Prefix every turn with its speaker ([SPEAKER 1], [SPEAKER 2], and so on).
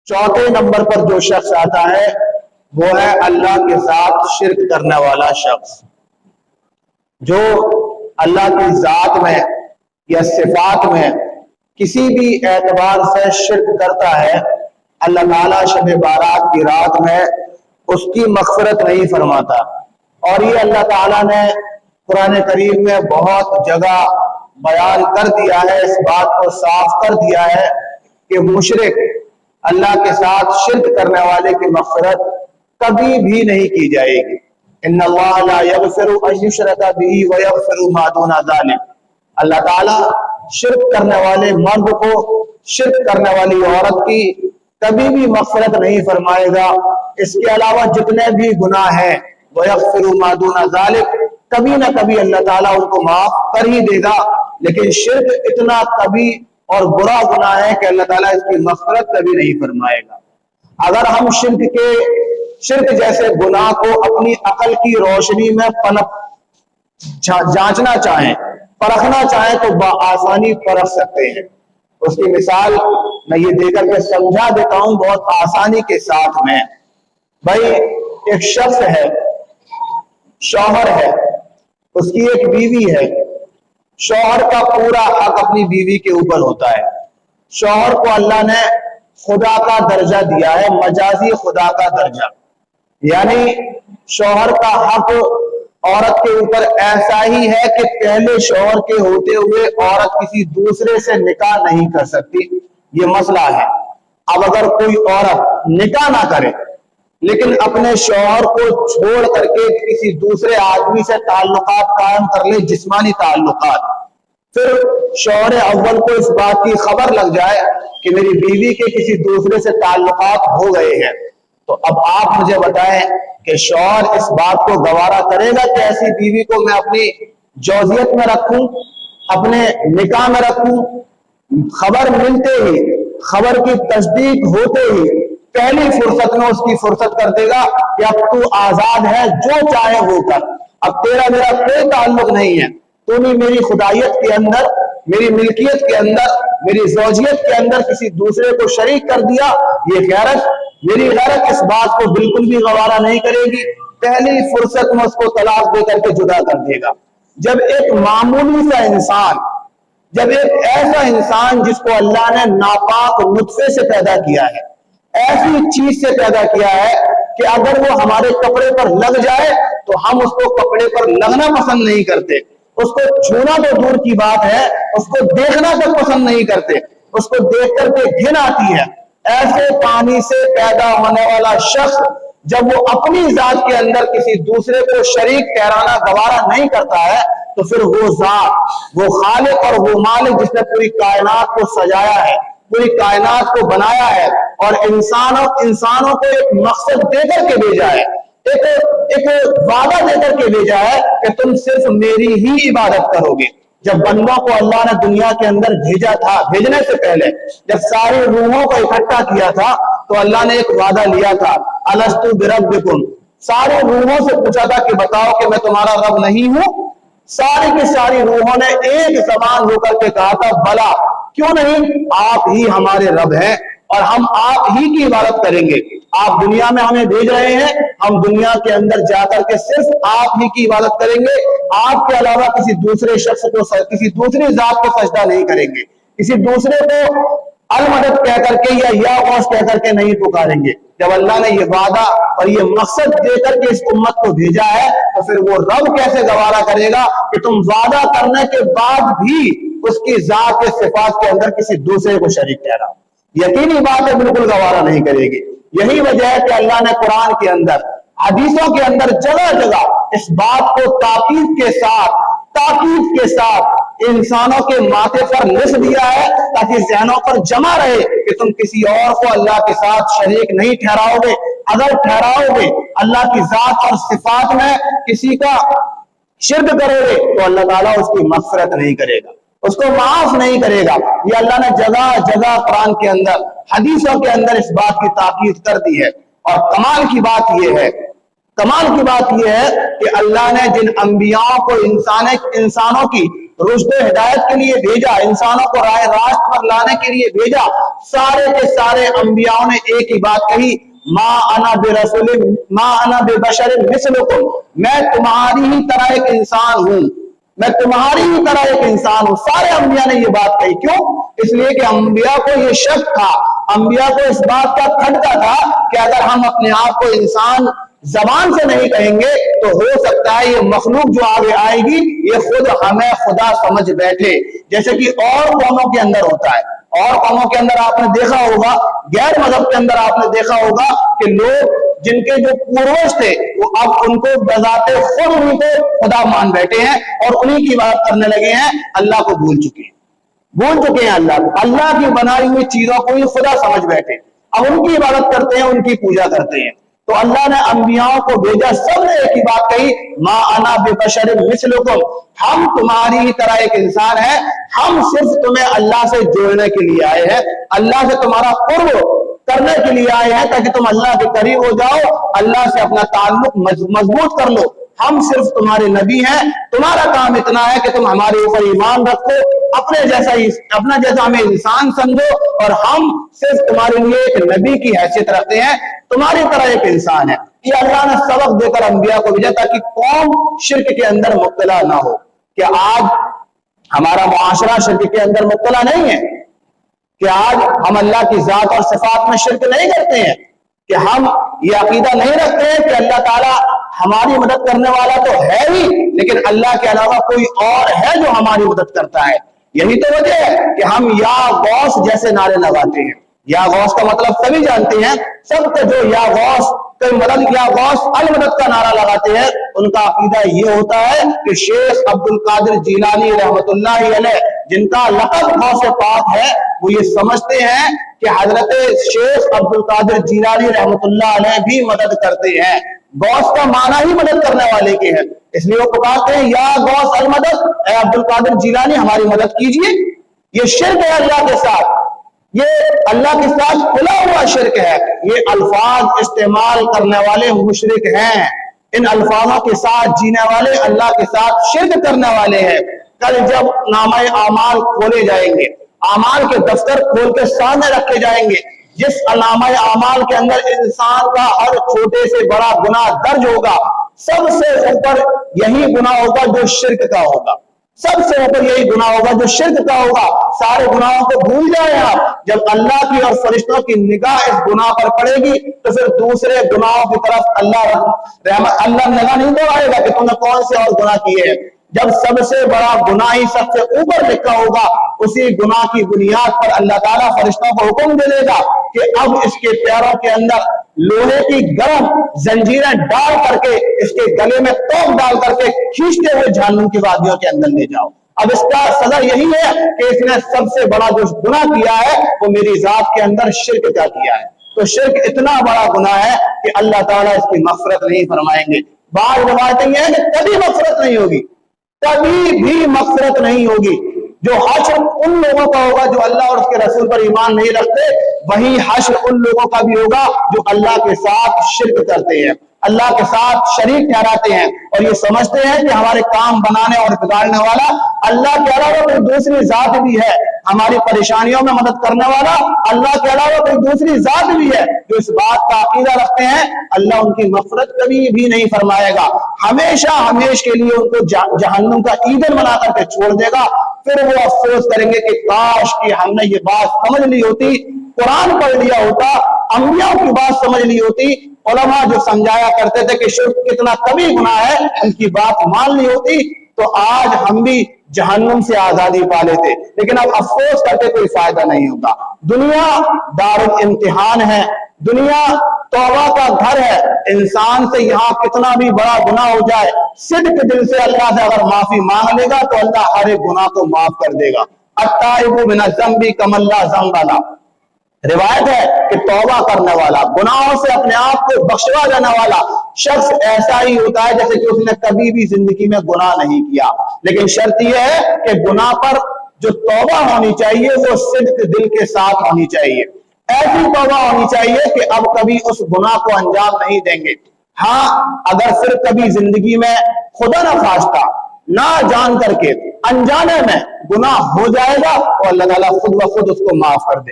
[SPEAKER 1] چوتھے نمبر پر جو شخص آتا ہے وہ ہے اللہ کے ساتھ شرک کرنے والا شخص، جو اللہ کی ذات میں یا صفات میں کسی بھی اعتبار سے شرک کرتا ہے، اللہ تعالیٰ شب بارات کی رات میں اس کی مغفرت نہیں فرماتا۔ اور یہ اللہ تعالیٰ نے قرآن کریم میں بہت جگہ بیان کر دیا ہے، اس بات کو صاف کر دیا ہے کہ مشرک، اللہ کے ساتھ شرک کرنے والے کی مغفرت کبھی بھی نہیں کی جائے گی۔ ان اللہ لا یغفر ان یشرک بہ ویغفر ما دون ذلک، اللہ تعالیٰ شرک کرنے والے مرد کو، شرک کرنے والی عورت کی کبھی بھی مغفرت نہیں فرمائے گا۔ اس کے علاوہ جتنے بھی گناہ ہیں ویغفر ما دون ذلک، کبھی نہ کبھی اللہ تعالیٰ ان کو معاف کر ہی دے گا، لیکن شرک اتنا کبھی اور برا گناہ ہے کہ اللہ تعالیٰ اس کی مغفرت کبھی نہیں فرمائے گا۔ اگر ہم شرک جیسے گناہ کو اپنی عقل کی روشنی میں جانچنا چاہیں، پرکھنا چاہیں تو بآسانی پرکھ سکتے ہیں۔ اس کی مثال میں یہ دے کر کے سمجھا دیتا ہوں بہت آسانی کے ساتھ میں۔ بھائی ایک شخص ہے، شوہر ہے، اس کی ایک بیوی ہے، شوہر کا پورا حق اپنی بیوی کے اوپر ہوتا ہے۔ شوہر کو اللہ نے خدا کا درجہ دیا ہے، مجازی خدا کا درجہ، یعنی شوہر کا حق عورت کے اوپر ایسا ہی ہے کہ پہلے شوہر کے ہوتے ہوئے عورت کسی دوسرے سے نکاح نہیں کر سکتی، یہ مسئلہ ہے۔ اب اگر کوئی عورت نکاح نہ کرے لیکن اپنے شوہر کو چھوڑ کر کے کسی دوسرے آدمی سے تعلقات قائم کر لے، جسمانی تعلقات، پھر شوہر اول کو اس بات کی خبر لگ جائے کہ میری بیوی کے کسی دوسرے سے تعلقات ہو گئے ہیں، تو اب آپ مجھے بتائیں کہ شوہر اس بات کو گوارا کرے گا کہ ایسی بیوی کو میں اپنی جوزیت میں رکھوں، اپنے نکاح میں رکھوں؟ خبر ملتے ہی، خبر کی تصدیق ہوتے ہی پہلی فرصت میں اس کی فرصت کر دے گا کہ اب تو آزاد ہے، جو چاہے وہ کر، اب تیرا میرا کوئی تعلق نہیں ہے، تو نے میری خدائیت کے اندر، میری ملکیت کے اندر، میری زوجیت کے اندر کسی دوسرے کو شریک کر دیا۔ یہ غیرت، میری غیرت اس بات کو بالکل بھی گوارا نہیں کرے گی، پہلی فرصت میں اس کو طلاق دے کر کے جدا کر دے گا۔ جب ایک معمولی سا انسان، جب ایک ایسا انسان جس کو اللہ نے ناپاک نطفے سے پیدا کیا ہے، ایسی چیز سے پیدا کیا ہے کہ اگر وہ ہمارے کپڑے پر لگ جائے تو ہم اس کو کپڑے پر لگنا پسند نہیں کرتے، اس کو چھونا تو دور کی بات ہے، اس کو دیکھنا تک پسند نہیں کرتے، اس کو دیکھ کر کے گھن آتی ہے۔ ایسے پانی سے پیدا ہونے والا شخص جب وہ اپنی ذات کے اندر کسی دوسرے کو شریک ٹھہرانا گوارا نہیں کرتا ہے تو پھر وہ ذات، وہ خالق اور وہ مالک جس نے پوری کائنات کو سجایا ہے، پوری کائنات کو بنایا ہے اور انسانوں کو ایک مقصد دے کر کے بھیجا ہے، ایک وعدہ دے کر کے بھیجا ہے کہ تم صرف میری ہی عبادت کرو گے۔ جب بندوں کو اللہ نے دنیا کے اندر بھیجا تھا، بھیجنے سے پہلے جب ساری روحوں کو اکٹھا کیا تھا تو اللہ نے ایک وعدہ لیا تھا، الستو بربکم، ساری روحوں سے پوچھا تھا کہ بتاؤ کہ میں تمہارا رب نہیں ہوں؟ ساری کی ساری روحوں نے ایک زبان ہو کر کے کہا تھا بلا، کیوں نہیں، آپ ہی ہمارے رب ہیں اور ہم آپ ہی کی عبادت کریں گے۔ آپ دنیا میں ہمیں بھیج رہے ہیں، ہم دنیا کے اندر جا کر کے صرف آپ ہی کی عبادت کریں گے، آپ کے علاوہ کسی دوسرے شخص کو، کسی دوسری ذات کو سجدہ نہیں کریں گے، کسی دوسرے کو المدد کہہ کر کے یا غوث کہہ کر کے نہیں پکاریں گے۔ جب اللہ نے یہ وعدہ اور یہ مقصد دے کر کے اس امت کو بھیجا ہے تو پھر وہ رب کیسے گوارا کرے گا کہ تم وعدہ کرنے کے بعد بھی اس کی ذات کے صفات کے اندر کسی دوسرے کو شریک ٹھہراؤ؟ یقینی بات ہے بالکل گوارا نہیں کرے گی۔ یہی وجہ ہے کہ اللہ نے قرآن کے اندر، حدیثوں کے اندر جگہ جگہ اس بات کو تاکید کے ساتھ انسانوں کے ماتھے پر لکھ دیا ہے تاکہ ذہنوں پر جمع رہے کہ تم کسی اور کو اللہ کے ساتھ شریک نہیں ٹھہراؤ گے۔ اگر ٹھہراؤ گے، اللہ کی ذات اور صفات میں کسی کا شرک کرو گے تو اللہ تعالیٰ اس کی مغفرت نہیں کرے گا، اس کو معاف نہیں کرے گا۔ یہ اللہ نے جگہ جگہ قرآن کے اندر، حدیثوں کے اندر اس بات کی تاکید کر دی ہے۔ اور کمال کی بات یہ ہے، کمال کی بات یہ ہے کہ اللہ نے جن انبیاء کو انسانوں کی رشد و ہدایت کے لیے بھیجا، انسانوں کو راہ راست پر لانے کے لیے بھیجا، سارے کے سارے انبیاء نے ایک ہی بات کہی، ما انا ببشر مثلکم، میں تمہاری ہی طرح ایک انسان ہوں، میں تمہاری ہی طرح ایک انسان ہوں۔ سارے انبیاء نے یہ بات کہی، کیوں؟ اس لیے کہ انبیاء کو یہ شک تھا، انبیاء کو اس بات کا کھٹکا تھا کہ اگر ہم اپنے آپ کو انسان زبان سے نہیں کہیں گے تو ہو سکتا ہے یہ مخلوق جو آگے آئے گی یہ خود ہمیں خدا سمجھ بیٹھے، جیسے کہ اور قوموں کے اندر ہوتا ہے۔ اور قوموں کے اندر آپ نے دیکھا ہوگا، غیر مذہب کے اندر آپ نے دیکھا ہوگا کہ لوگ جن کے جو پوروج تھے وہ اب ان کو بذات خود انہیں کو خدا مان بیٹھے ہیں اور انہیں کی بات کرنے لگے ہیں، اللہ کو بھول چکے ہیں اللہ کو، اللہ کی بنائی ہوئی چیزوں کو ہی خدا سمجھ بیٹھے، اب ان کی عبادت کرتے ہیں، ان کی پوجا کرتے ہیں۔ تو اللہ نے انبیاء کو بھیجا، سب نے ایک ہی بات کہی، ما انا ببشر مثلکم، ہم تمہاری ہی طرح ایک انسان ہے، ہم صرف تمہیں اللہ سے جوڑنے کے لیے آئے ہیں، اللہ سے تمہارا قرب کرنے کے لیے آئے ہیں تاکہ تم اللہ کے قریب ہو جاؤ، اللہ سے اپنا تعلق مضبوط کر لو۔ ہم صرف تمہارے نبی ہیں، تمہارا کام اتنا ہے کہ تم ہمارے اوپر ایمان رکھو، اپنا جیسا ہمیں انسان سمجھو، اور ہم صرف تمہارے لیے ایک نبی کی حیثیت رکھتے ہیں، تمہاری طرح ایک انسان ہے۔ یہ اللہ نے سبق دے کر انبیاء کو بھیجا تاکہ قوم شرک کے اندر مبتلا نہ ہو۔ کہ آج ہمارا معاشرہ شرک کے اندر مبتلا نہیں ہے، کہ آج ہم اللہ کی ذات اور صفات میں شرک نہیں کرتے ہیں، کہ ہم یہ عقیدہ نہیں رکھتے ہیں کہ اللہ تعالیٰ ہماری مدد کرنے والا تو ہے ہی، لیکن اللہ کے علاوہ کوئی اور ہے جو ہماری مدد کرتا ہے۔ یہی تو وجہ ہے کہ ہم یا غوث جیسے نعرے لگاتے ہیں۔ یا غوث کا مطلب سبھی جانتے ہیں، سب کو جو یا غوث کوئی مدد، یا غوث المدد کا نعرہ لگاتے ہیں، ان کا عقیدہ یہ ہوتا ہے کہ شیخ عبد القادر جیلانی رحمت اللہ علیہ، جن کا لقب غوث پاک ہے، وہ یہ سمجھتے ہیں کہ حضرت شیخ عبد القادر جیلانی رحمت اللہ علیہ بھی مدد کرتے ہیں۔ غوث کا معنی ہی مدد کرنے والے کے ہے، اس لیے وہ پکارتے ہیں یا غوث المدد، اے عبد القادر جیلانی ہماری مدد کیجئے۔ یہ شرک ہے اللہ کے ساتھ، یہ اللہ کے ساتھ کھلا ہوا شرک ہے۔ یہ الفاظ استعمال کرنے والے مشرک ہیں، ان الفاظوں کے ساتھ جینے والے اللہ کے ساتھ شرک کرنے والے ہیں۔ کل جب نامہ اعمال کھولے جائیں گے، اعمال کے دفتر کھول کے سامنے رکھے جائیں گے، جس نامہ اعمال کے اندر انسان کا ہر چھوٹے سے بڑا گناہ درج ہوگا، سب سے اوپر یہی گناہ ہوگا جو شرک کا ہوگا، سب سے اوپر یہی گناہ ہوگا جو شرک کا ہوگا۔ سارے گناہوں کو بھول جائیں آپ، جب اللہ کی اور فرشتوں کی نگاہ اس گناہ پر پڑے گی تو پھر دوسرے گناہوں کی طرف اللہ نگاہ نہیں دوڑائے گا کہ تم نے کون سے اور گناہ کیے ہیں۔ جب سب سے بڑا گناہ ہی سب سے اوپر لکھا ہوگا، اسی گناہ کی بنیاد پر اللہ تعالیٰ فرشتوں کو حکم دے دے گا کہ اب اس کے پیروں کے اندر لوہے کی گرم زنجیریں ڈال کر کے، اس کے گلے میں توق ڈال کر کے کھینچتے ہوئے جہنم کی وادیوں کے اندر لے جاؤ۔ اب اس کا سزا یہی ہے کہ اس نے سب سے بڑا جو گناہ کیا ہے وہ میری ذات کے اندر شرک کا کیا ہے۔ تو شرک اتنا بڑا گناہ ہے کہ اللہ تعالیٰ اس کی مغفرت نہیں فرمائیں گے۔ بعض روایتیں یہ ہیں کہ کبھی مغفرت نہیں ہوگی، کبھی بھی مغفرت نہیں ہوگی۔ جو حشر ان لوگوں کا ہوگا جو اللہ اور اس کے رسول پر ایمان نہیں رکھتے، وہی حشر ان لوگوں کا بھی ہوگا جو اللہ کے ساتھ شرک کرتے ہیں، اللہ کے ساتھ شریک ٹھہراتے ہیں، اور یہ سمجھتے ہیں کہ ہمارے کام بنانے اور بگاڑنے والا اللہ کے علاوہ کوئی دوسری ذات بھی ہے، ہماری پریشانیوں میں مدد کرنے والا اللہ کے علاوہ کوئی دوسری ذات بھی ہے۔ جو اس بات کا عقیدہ رکھتے ہیں، اللہ ان کی مغفرت کبھی بھی نہیں فرمائے گا، ہمیشہ ہمیش کے لیے ان کو جہنم کا ایندھن بنا کر کے چھوڑ دے گا۔ پھر وہ افسوس کریں گے کہ کاش کہ ہم نے یہ بات سمجھ لی ہوتی، قرآن پڑھ لیا ہوتا، انبیاء کی بات سمجھ لی ہوتی، علماء جو سمجھایا کرتے تھے کہ شرک کتنا کبھی گناہ ہے ان کی بات مان لی ہوتی تو آج ہم بھی جہنم سے آزادی پا لیتے۔ لیکن اب افسوس کر کے کوئی فائدہ نہیں ہوگا۔ دنیا دار الامتحان ہے، دنیا توبہ کا گھر ہے۔ انسان سے یہاں کتنا بھی بڑا گناہ ہو جائے، صدق دل سے اللہ سے اگر معافی مانگ لے گا تو اللہ ہر ایک گناہ کو معاف کر دے گا۔ التائب من الذنب کمن لا ذنب لہ، روایت ہے کہ توبہ کرنے والا، گناہوں سے اپنے آپ کو بخشوا دینے والا شخص ایسا ہی ہوتا ہے جیسے کہ اس نے کبھی بھی زندگی میں گناہ نہیں کیا۔ لیکن شرط یہ ہے کہ گناہ پر جو توبہ ہونی چاہیے وہ صدق دل کے ساتھ ہونی چاہیے، ایسی توبہ ہونی چاہیے کہ اب کبھی اس گناہ کو انجام نہیں دیں گے۔ ہاں اگر پھر کبھی زندگی میں خدا نہ خواستہ نہ جان کر کے انجانے میں گناہ ہو جائے گا تو اللہ تعالیٰ خود بخود اس کو معاف کر دے